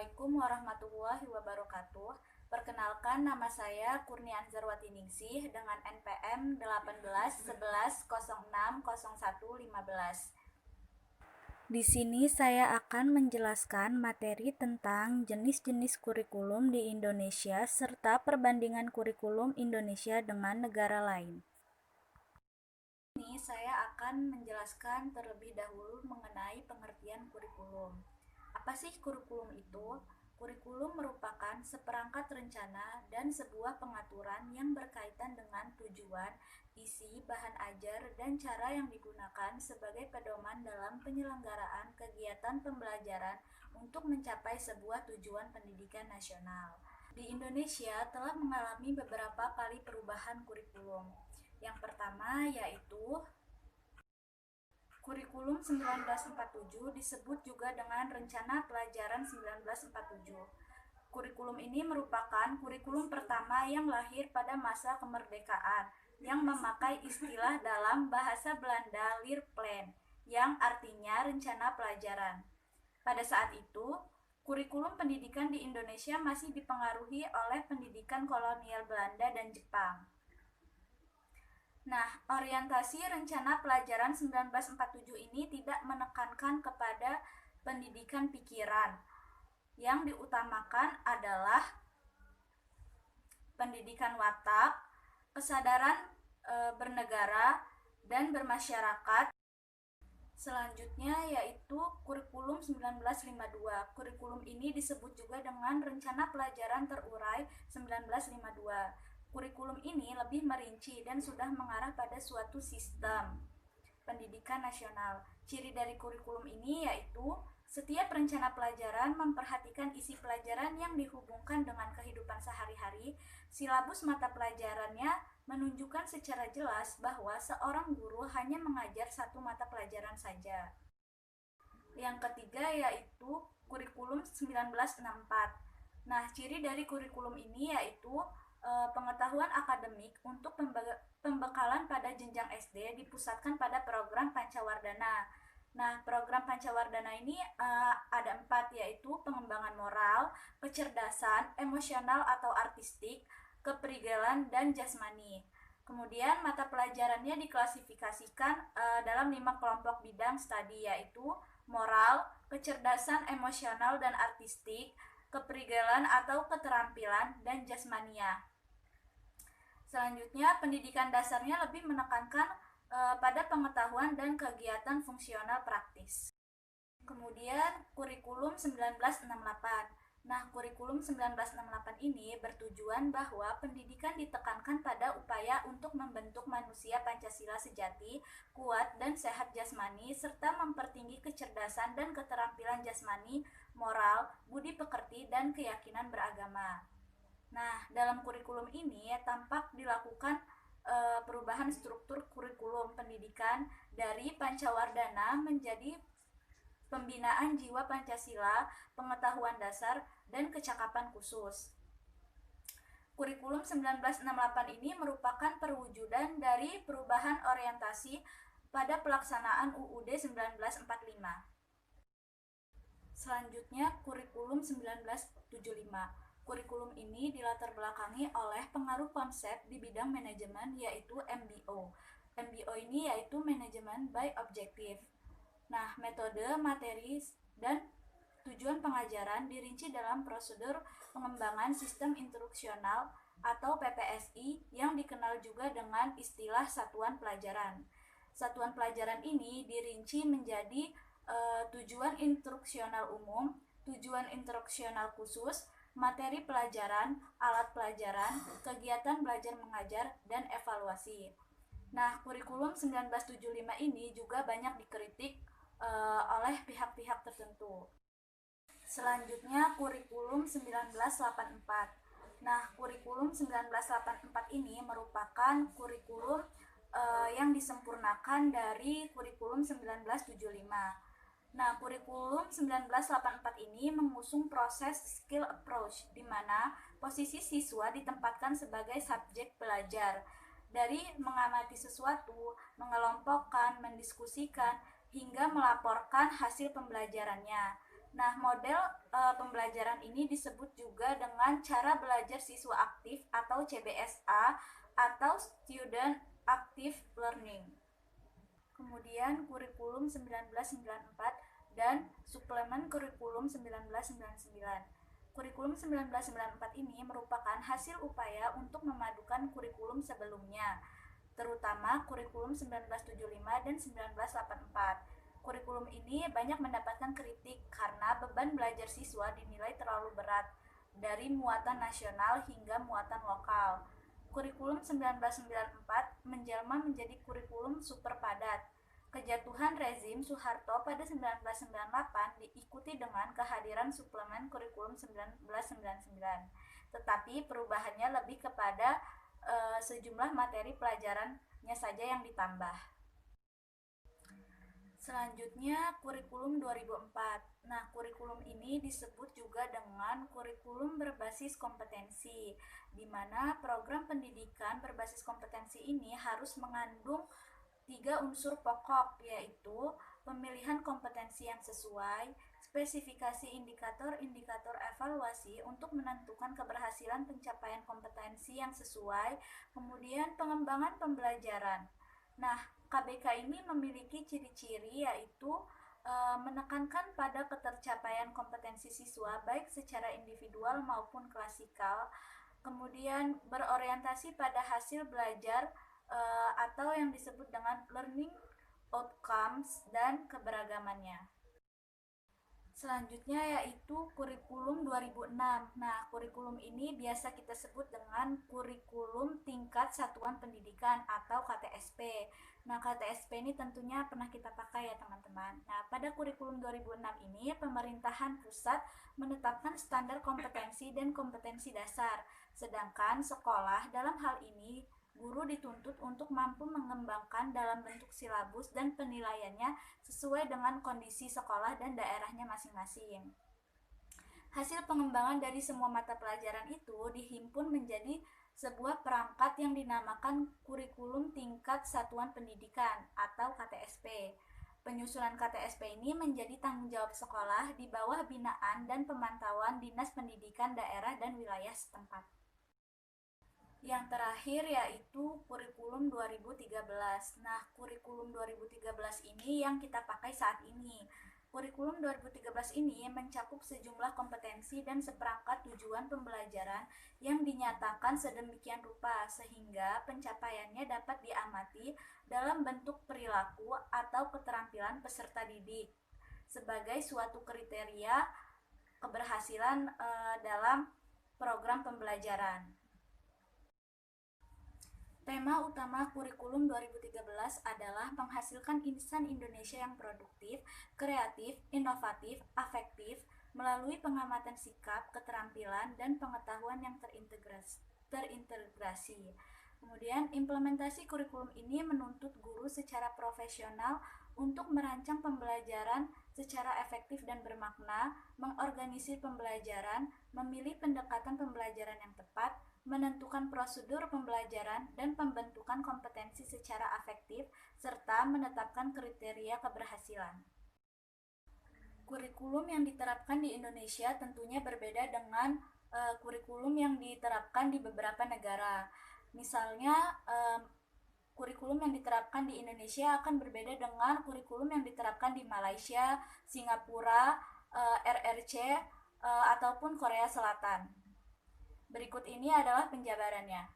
Assalamualaikum warahmatullahi wabarakatuh. Perkenalkan, nama saya Kurnia Anzarwati Ningsih dengan NPM 1811060115. Di sini saya akan menjelaskan materi tentang jenis-jenis kurikulum di Indonesia serta perbandingan kurikulum Indonesia dengan negara lain. Ini saya akan menjelaskan terlebih dahulu mengenai pengertian kurikulum. Apa sih kurikulum itu? Kurikulum merupakan seperangkat rencana dan sebuah pengaturan yang berkaitan dengan tujuan, isi, bahan ajar, dan cara yang digunakan sebagai pedoman dalam penyelenggaraan kegiatan pembelajaran untuk mencapai sebuah tujuan pendidikan nasional. Di Indonesia telah mengalami beberapa kali perubahan kurikulum. Yang pertama yaitu Kurikulum 1947 disebut juga dengan Rencana Pelajaran 1947. Kurikulum ini merupakan kurikulum pertama yang lahir pada masa kemerdekaan yang memakai istilah dalam bahasa Belanda Leerplan yang artinya rencana pelajaran. Pada saat itu, kurikulum pendidikan di Indonesia masih dipengaruhi oleh pendidikan kolonial Belanda dan Jepang. Nah, orientasi rencana pelajaran 1947 ini tidak menekankan kepada pendidikan pikiran. Yang diutamakan adalah pendidikan watak, kesadaran bernegara dan bermasyarakat. Selanjutnya yaitu Kurikulum 1952. Kurikulum ini disebut juga dengan Rencana Pelajaran Terurai 1952. Kurikulum ini lebih merinci dan sudah mengarah pada suatu sistem pendidikan nasional. Ciri dari kurikulum ini yaitu setiap rencana pelajaran memperhatikan isi pelajaran yang dihubungkan dengan kehidupan sehari-hari. Silabus mata pelajarannya menunjukkan secara jelas bahwa seorang guru hanya mengajar satu mata pelajaran saja. Yang ketiga yaitu Kurikulum 1964. Nah, ciri dari kurikulum ini yaitu pengetahuan akademik untuk pembekalan pada jenjang SD dipusatkan pada program Pancawardana. Nah, program Pancawardana ini ada 4, yaitu pengembangan moral, kecerdasan, emosional atau artistik, keprigelan, dan jasmani. Kemudian mata pelajarannya diklasifikasikan dalam 5 kelompok bidang studi, yaitu moral, kecerdasan emosional dan artistik, keprigelan atau keterampilan, dan jasmania. Selanjutnya, pendidikan dasarnya lebih menekankan pada pengetahuan dan kegiatan fungsional praktis. Kemudian, Kurikulum 1968. Nah, Kurikulum 1968 ini bertujuan bahwa pendidikan ditekankan pada upaya untuk membentuk manusia Pancasila sejati, kuat dan sehat jasmani, serta mempertinggi kecerdasan dan keterampilan jasmani, moral, budi pekerti, dan keyakinan beragama. Nah, dalam kurikulum ini tampak dilakukan perubahan struktur kurikulum pendidikan dari Pancawardana menjadi pembinaan jiwa Pancasila, pengetahuan dasar, dan kecakapan khusus. Kurikulum 1968 ini merupakan perwujudan dari perubahan orientasi pada pelaksanaan UUD 1945. Selanjutnya, Kurikulum 1975. Kurikulum ini dilatar belakangi oleh pengaruh konsep di bidang manajemen yaitu MBO. MBO ini yaitu Manajemen by Objective. Nah, metode, materi, dan tujuan pengajaran dirinci dalam prosedur pengembangan sistem instruksional atau PPSI yang dikenal juga dengan istilah satuan pelajaran. Satuan pelajaran ini dirinci menjadi tujuan instruksional umum, tujuan instruksional khusus, materi pelajaran, alat pelajaran, kegiatan belajar mengajar, dan evaluasi. Nah, Kurikulum 1975 ini juga banyak dikritik oleh pihak-pihak tertentu. Selanjutnya, Kurikulum 1984. Nah, Kurikulum 1984 ini merupakan kurikulum yang disempurnakan dari Kurikulum 1975. Nah, Kurikulum 1984 ini mengusung proses skill approach, di mana posisi siswa ditempatkan sebagai subjek belajar. Dari mengamati sesuatu, mengelompokkan, mendiskusikan, hingga melaporkan hasil pembelajarannya. Nah, model pembelajaran ini disebut juga dengan cara belajar siswa aktif atau CBSA atau Student Active Learning. Kemudian kurikulum 1994 dan suplemen kurikulum 1999. Kurikulum 1994 ini merupakan hasil upaya untuk memadukan kurikulum sebelumnya, terutama kurikulum 1975 dan 1984. Kurikulum ini banyak mendapatkan kritik karena beban belajar siswa dinilai terlalu berat, dari muatan nasional hingga muatan lokal. Kurikulum 1994 menjelma menjadi kurikulum super padat. Kejatuhan rezim Soeharto pada 1998 diikuti dengan kehadiran suplemen kurikulum 1999. Tetapi perubahannya lebih kepada sejumlah materi pelajarannya saja yang ditambah. Selanjutnya, kurikulum 2004. Nah, kurikulum ini disebut juga dengan kurikulum berbasis kompetensi, di mana program pendidikan berbasis kompetensi ini harus mengandung 3 unsur pokok, yaitu pemilihan kompetensi yang sesuai, spesifikasi indikator-indikator evaluasi untuk menentukan keberhasilan pencapaian kompetensi yang sesuai, kemudian pengembangan pembelajaran. Nah, KBK ini memiliki ciri-ciri yaitu menekankan pada ketercapaian kompetensi siswa baik secara individual maupun klasikal, kemudian berorientasi pada hasil belajar atau yang disebut dengan learning outcomes dan keberagamannya. Selanjutnya yaitu kurikulum 2006. Nah, kurikulum ini biasa kita sebut dengan kurikulum tingkat satuan pendidikan atau KTSP. Nah, KTSP ini tentunya pernah kita pakai ya teman-teman. Nah, pada kurikulum 2006 ini pemerintahan pusat menetapkan standar kompetensi dan kompetensi dasar. Sedangkan sekolah dalam hal ini guru dituntut untuk mampu mengembangkan dalam bentuk silabus dan penilaiannya sesuai dengan kondisi sekolah dan daerahnya masing-masing. Hasil pengembangan dari semua mata pelajaran itu dihimpun menjadi sebuah perangkat yang dinamakan kurikulum tingkat satuan pendidikan atau KTSP. Penyusunan KTSP ini menjadi tanggung jawab sekolah di bawah binaan dan pemantauan Dinas Pendidikan daerah dan wilayah setempat. Yang terakhir yaitu kurikulum 2013. Nah, kurikulum 2013 ini yang kita pakai saat ini. Kurikulum 2013 ini mencakup sejumlah kompetensi dan seperangkat tujuan pembelajaran yang dinyatakan sedemikian rupa sehingga pencapaiannya dapat diamati dalam bentuk perilaku atau keterampilan peserta didik sebagai suatu kriteria keberhasilan dalam program pembelajaran. Tema utama kurikulum 2013 adalah menghasilkan insan Indonesia yang produktif, kreatif, inovatif, afektif, melalui pengamatan sikap, keterampilan, dan pengetahuan yang terintegrasi. Kemudian, implementasi kurikulum ini menuntut guru secara profesional untuk merancang pembelajaran secara efektif dan bermakna, mengorganisir pembelajaran, memilih pendekatan pembelajaran yang tepat, menentukan prosedur pembelajaran dan pembentukan kompetensi secara afektif, serta menetapkan kriteria keberhasilan. Kurikulum yang diterapkan di Indonesia tentunya berbeda dengan kurikulum yang diterapkan di beberapa negara. Misalnya, kurikulum yang diterapkan di Indonesia akan berbeda dengan kurikulum yang diterapkan di Malaysia, Singapura, RRC, ataupun Korea Selatan. Berikut ini adalah penjabarannya.